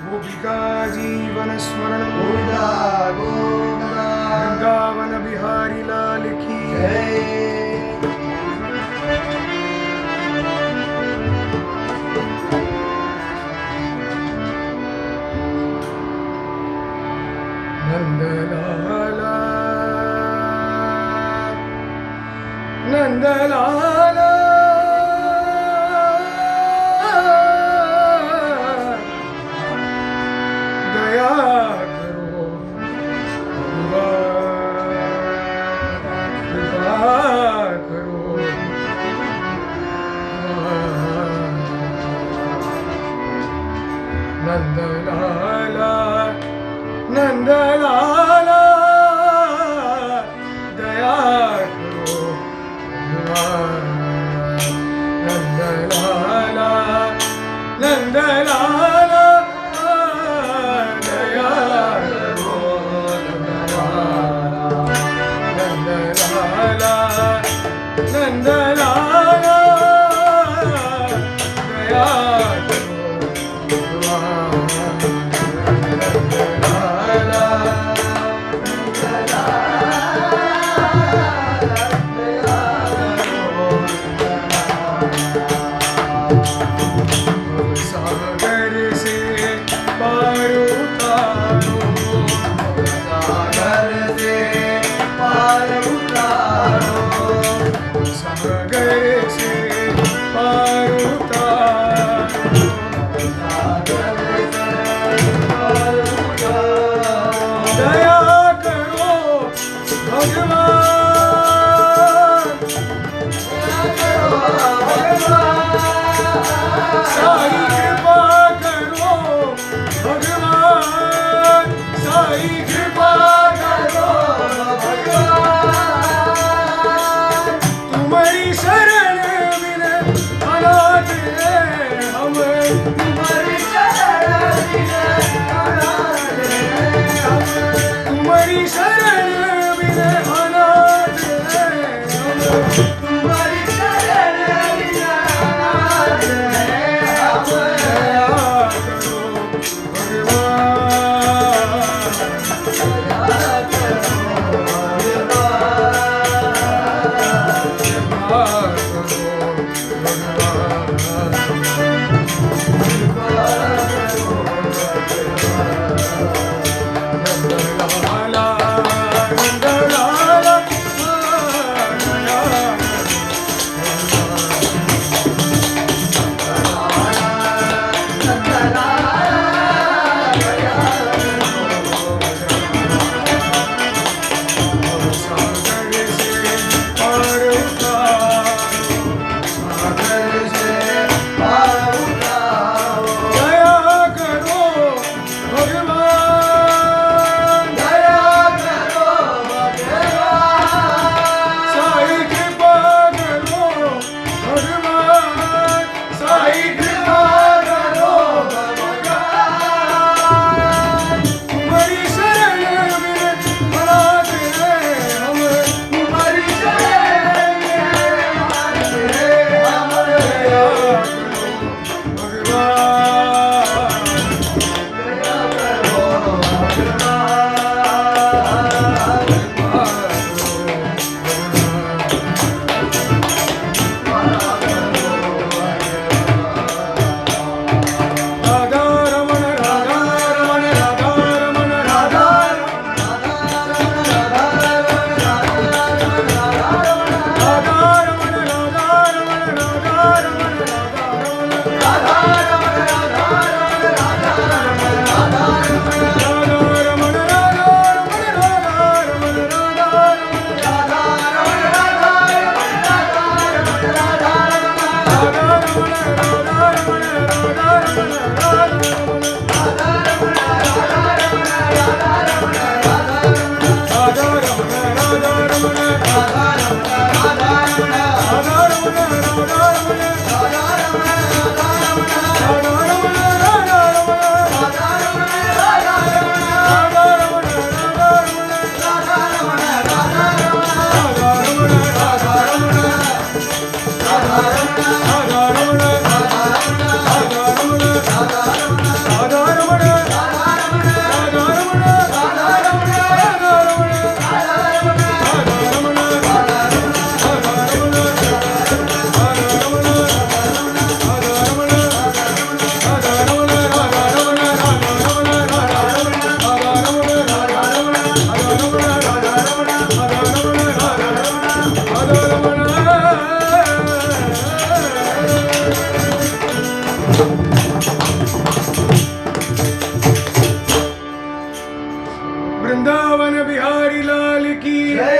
गोपिका जीवन स्मरण गोविंदा गोविंदा वृंदावन बिहारी लाल की जय। नंदलाला नंदलाला दया करो कृपा करो नंदलाला नंदलाला दया करो नंदलाला नंदलाला दया करो नंदलाला नंदलाला दया सागर से पार उतारो सागर से पार उतारो सागर से पार उतारो सागर से पार उतारो दया करो भगवान साई कृपा करो भगवान साई कृपा करो भगवान तुम्हारी शरण बिन अनाथ है हम तुम्हारी शरण बिन अनाथ हैं हम। तुम्हारी शरण बिन अनाथ है हम तुम्हारी शरण बिन अनाथ हैं हम। दया करो भगवान कृपा करो भगवान वृंदावन बिहारी लाल की जय